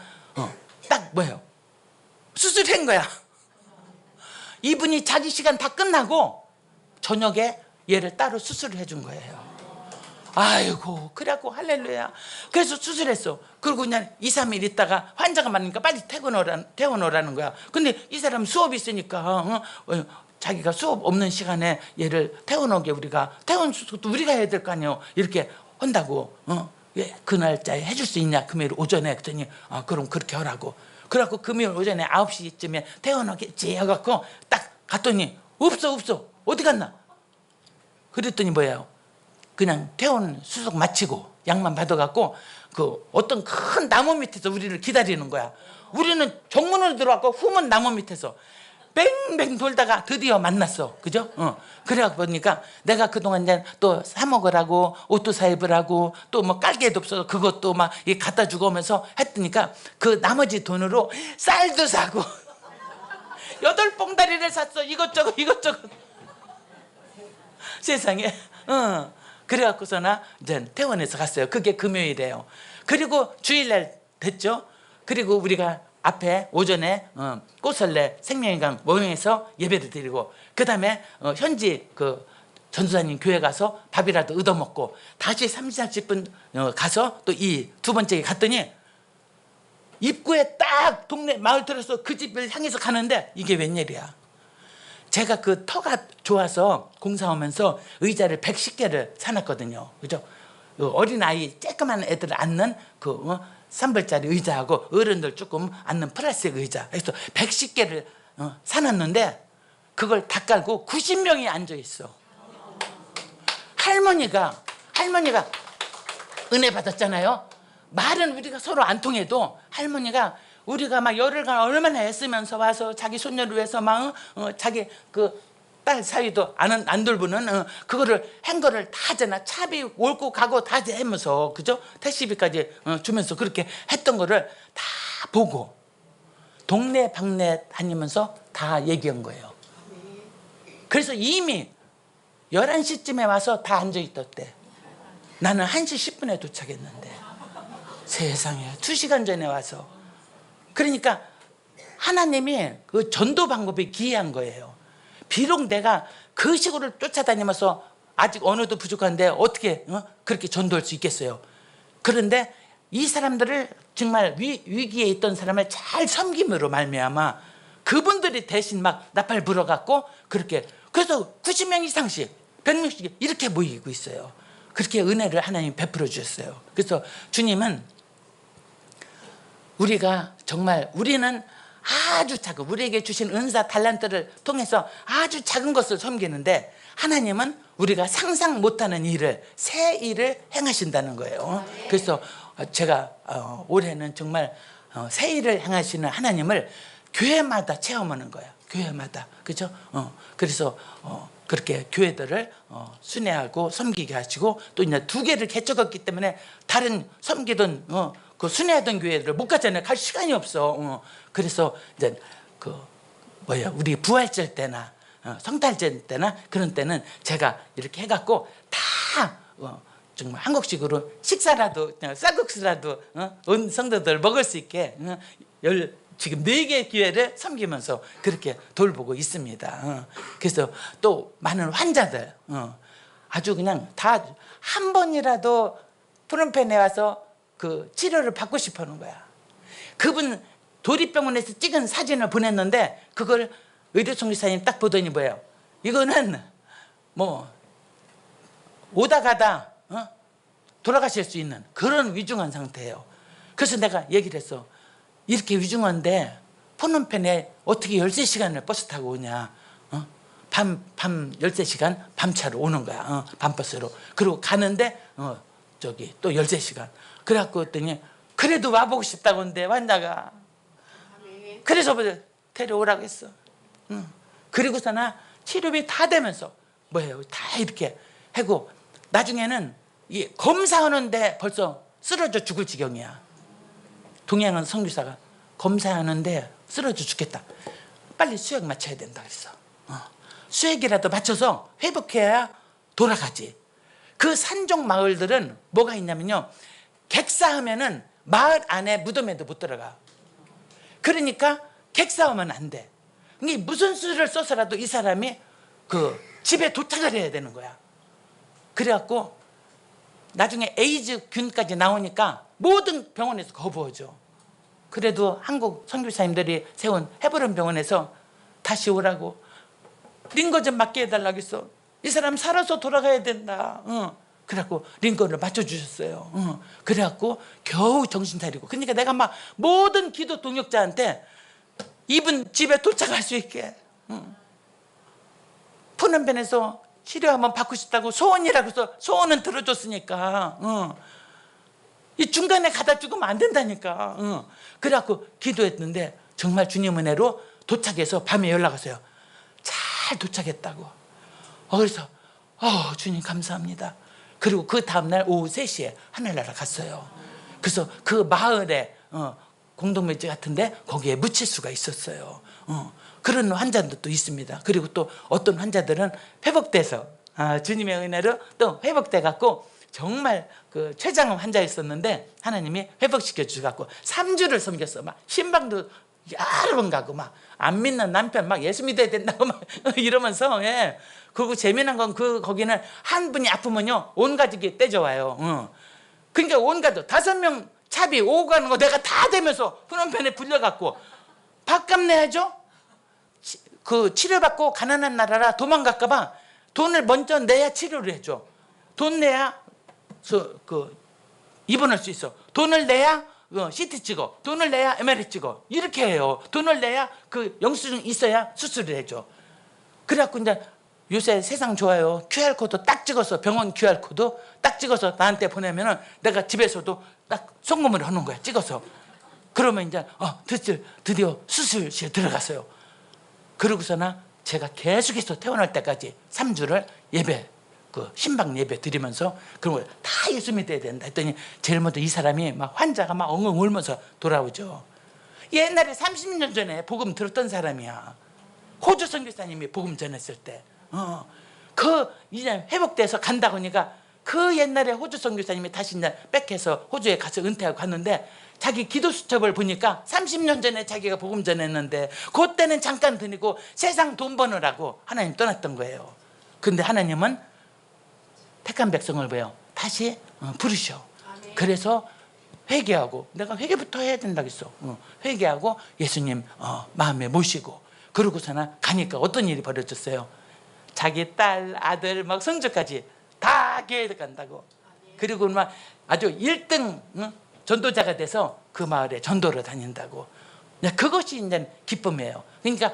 딱 뭐예요? 수술한 거야. 이분이 자기 시간 다 끝나고 저녁에 얘를 따로 수술을 해준 거예요. 아이고 그래갖고 할렐루야. 그래서 수술했어. 그리고 그냥 2, 3일 있다가 환자가 많으니까 빨리 퇴원오라는 거야. 근데 이 사람 수업이 있으니까 자기가 수업 없는 시간에 얘를 퇴원오게 우리가 퇴원 수술도 우리가 해야 될 거 아니에요. 이렇게 한다고. 그 날짜에 해줄 수 있냐 금요일 오전에. 그랬더니 그럼 그렇게 하라고. 그래갖고 금요일 오전에 9시쯤에 퇴원하겠지 해갖고 딱 갔더니 없어 어디 갔나. 그랬더니 뭐예요, 그냥 퇴원 수속 마치고 약만 받아갖고 그 어떤 큰 나무 밑에서 우리를 기다리는 거야. 우리는 정문으로 들어왔고 후문 나무 밑에서 뱅뱅 돌다가 드디어 만났어. 그죠? 그래 보니까 내가 그동안 이제 또 사 먹으라고 옷도 사 입으라고 또 뭐 깔개도 없어서 그것도 막 갖다 주고 오면서 했더니까 그 나머지 돈으로 쌀도 사고 8봉다리를 샀어. 이것저것 세상에. 그래갖고서나 이제 퇴원해서 갔어요. 그게 금요일이에요. 그리고 주일날 됐죠. 그리고 우리가 앞에 오전에 꽃설레 생명의강 모형에서 예배를 드리고 그 다음에 현지 그 전도사님 교회 가서 밥이라도 얻어먹고 다시 30, 40분 가서 또 이 두 번째 갔더니 입구에 딱 동네 마을 들어서 그 집을 향해서 가는데 이게 웬일이야. 제가 그 터가 좋아서 공사하면서 의자를 110개를 사놨거든요. 그죠? 어린아이 쬐끄만 애들 앉는 그 3불짜리 의자하고 어른들 조금 앉는 플라스틱 의자. 그래서 110개를 사놨는데 그걸 다 깔고 90명이 앉아있어. 할머니가 은혜 받았잖아요. 말은 우리가 서로 안 통해도 할머니가 우리가 막 열흘간 얼마나 애쓰면서 와서 자기 손녀를 위해서 막 자기 그 딸 사위도 안 돌보는 그거를 한 거를 다 하잖아. 차비 옳고 가고 다 하면서 그죠? 택시비까지 주면서 그렇게 했던 거를 다 보고 동네 방네 다니면서 다 얘기한 거예요. 그래서 이미 11시쯤에 와서 다 앉아있었대. 나는 1시 10분에 도착했는데 세상에 2시간 전에 와서. 그러니까 하나님이 그 전도 방법이 기이한 거예요. 비록 내가 그 식으로 쫓아다니면서 아직 언어도 부족한데 어떻게 그렇게 전도할 수 있겠어요. 그런데 이 사람들을 정말 위기에 있던 사람을 잘 섬김으로 말미암아 그분들이 대신 막 나팔 불어갖고 그렇게 그래서 90명 이상씩 100명씩 이렇게 모이고 있어요. 그렇게 은혜를 하나님 베풀어 주셨어요. 그래서 주님은 우리가 정말 우리는 아주 작은 우리에게 주신 은사 달란트를 통해서 아주 작은 것을 섬기는데 하나님은 우리가 상상 못하는 일을 새 일을 행하신다는 거예요. 그래서 제가 올해는 정말 새 일을 행하시는 하나님을 교회마다 체험하는 거예요. 교회마다. 그죠? 그래서 그렇게 교회들을 순회하고 섬기게 하시고 또 이제 2개를 개척했기 때문에 다른 섬기던 그 순회하던 교회를 못 갔잖아요. 갈 시간이 없어. 그래서 이제 우리 부활절 때나 성탄절 때나 그런 때는 제가 이렇게 해갖고 다 정말 한국식으로 식사라도 쌀국수라도 온 성도들 먹을 수 있게 지금 4개 교회를 섬기면서 그렇게 돌보고 있습니다. 그래서 또 많은 환자들 아주 그냥 다 한 번이라도 프롬펜에 와서 그 치료를 받고 싶어 하는 거야. 그분 도립병원에서 찍은 사진을 보냈는데 그걸 의료선교사님 딱 보더니 뭐예요? 이거는 뭐 오다 가다 돌아가실 수 있는 그런 위중한 상태예요. 그래서 내가 얘기를 했어. 이렇게 위중한데 포놈펜에 어떻게 13시간을 버스 타고 오냐. 밤 13시간 밤차로 오는 거야. 밤버스로. 그리고 가는데 저기 또 13시간. 그래갖고 했더니 그래도 와보고 싶다고 하는데 환자가. 그래서 데려오라고 했어. 그리고서나 치료비 다 되면서 뭐예요? 다 이렇게 하고 나중에는 이 검사하는데 벌써 쓰러져 죽을 지경이야. 동양은 선교사가 검사하는데 쓰러져 죽겠다. 빨리 수액 맞춰야 된다 그랬어. 수액이라도 맞춰서 회복해야 돌아가지. 그 산종 마을들은 뭐가 있냐면요. 객사하면은 마을 안에 무덤에도 못 들어가. 그러니까 객사하면 안 돼. 이게 무슨 수를 써서라도 이 사람이 그 집에 도착을 해야 되는 거야. 그래갖고 나중에 에이즈균까지 나오니까 모든 병원에서 거부하죠. 그래도 한국 선교사님들이 세운 헤브론 병원에서 다시 오라고 링거 좀 맞게 해달라고 했어. 이 사람 살아서 돌아가야 된다. 그래갖고 링거를 맞춰주셨어요. 그래갖고 겨우 정신 차리고. 그러니까 내가 막 모든 기도 동역자한테 이분 집에 도착할 수 있게 푸른변에서 치료 한번 받고 싶다고 소원이라고 해서 소원은 들어줬으니까 이 중간에 가다 죽으면 안 된다니까. 그래갖고 기도했는데 정말 주님 은혜로 도착해서 밤에 연락 왔어요. 잘 도착했다고. 그래서 주님 감사합니다. 그리고 그 다음날 오후 3시에 하늘나라 갔어요. 그래서 그 마을에 공동묘지 같은데 거기에 묻힐 수가 있었어요. 그런 환자들도 있습니다. 그리고 또 어떤 환자들은 회복돼서 주님의 은혜로 또 회복돼 갖고 정말 그 췌장암 환자였었는데 하나님이 회복시켜 주셔갖고 3주를 섬겼어. 막 신방도 여러 번 가고 막 안 믿는 남편 막 예수 믿어야 된다고 막 이러면서. 예. 그리고 재미난 건 거기는 한 분이 아프면요 온 가족이 떼져와요. 그러니까 온 가족 5명 차비 오고 가는 거 내가 다 대면서 훈원편에 불려갖고 밥값 내야죠. 그 치료받고 가난한 나라라 도망갈까 봐 돈을 먼저 내야 치료를 해줘. 돈 내야 입원할 수 있어. 돈을 내야 CT 찍어. 돈을 내야 MRI 찍어. 이렇게 해요. 돈을 내야 그 영수증 있어야 수술을 해줘. 그래갖고 이제 요새 세상 좋아요. QR코드 딱 찍어서 병원 QR코드 딱 찍어서 나한테 보내면은 내가 집에서도 딱 송금을 하는 거야. 찍어서. 그러면 이제 드디어 수술실에 들어갔어요. 그러고서나 제가 계속해서 퇴원할 때까지 3주를 예배 그 신방 예배 드리면서 그런 걸 다 예수 믿어야 된다 했더니 제일 먼저 이 사람이 막 환자가 막 엉엉 울면서 돌아오죠. 옛날에 30년 전에 복음 들었던 사람이야. 호주 선교사님이 복음 전했을 때 그 이제 회복돼서 간다고 하니까 그 옛날에 호주 선교사님이 다시 이제 백해서 호주에 가서 은퇴하고 갔는데 자기 기도 수첩을 보니까 30년 전에 자기가 복음 전했는데 그때는 잠깐 드리고 세상 돈 버느라고 하나님 떠났던 거예요. 근데 하나님은 택한 백성을 왜요? 다시 부르셔. 그래서 회개하고 내가 회개부터 해야 된다고 했어. 회개하고 예수님 마음에 모시고 그러고서나 가니까 어떤 일이 벌어졌어요? 자기 딸, 아들, 막 손주까지 다 교회에 간다고. 그리고 막 아주 1등 전도자가 돼서 그 마을에 전도를 다닌다고. 그것이 이제 기쁨이에요. 그러니까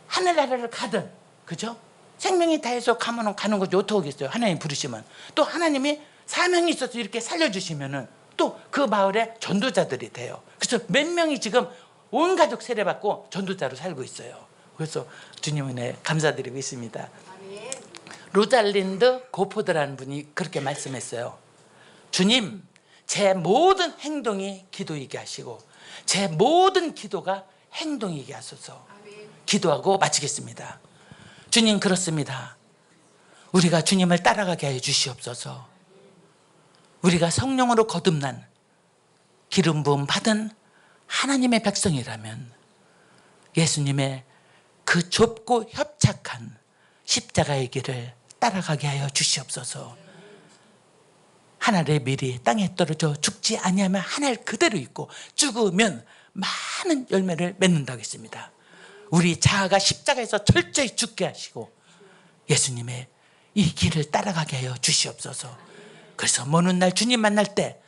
하늘나라를 가든, 그죠? 생명이 다해서 가면 가는 거지 어떻게 하겠어요? 하나님 부르시면. 또 하나님이 사명이 있어서 이렇게 살려주시면은 또 그 마을에 전도자들이 돼요. 그래서 몇 명이 지금 온 가족 세례받고 전도자로 살고 있어요. 그래서 주님 은혜 감사드리고 있습니다. 로잘린드 고포드라는 분이 그렇게 말씀했어요. 주님, 제 모든 행동이 기도이게 하시고 제 모든 기도가 행동이게 하소서. 기도하고 마치겠습니다. 주님, 그렇습니다. 우리가 주님을 따라가게 해 주시옵소서. 우리가 성령으로 거듭난 기름 부음 받은 하나님의 백성이라면 예수님의 그 좁고 협착한 십자가의 길을 따라가게 하여 주시옵소서. 하늘의 밀이 땅에 떨어져 죽지 아니하면 하늘 그대로 있고 죽으면 많은 열매를 맺는다고 했습니다. 우리 자아가 십자가에서 철저히 죽게 하시고 예수님의 이 길을 따라가게 하여 주시옵소서. 그래서 먼 훗날 주님 만날 때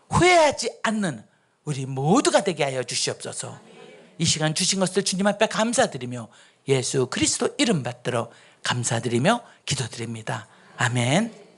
후회하지 않는 우리 모두가 되게 하여 주시옵소서. 이 시간 주신 것을 주님 앞에 감사드리며 예수 그리스도 이름 받들어 감사드리며 기도드립니다. 아멘.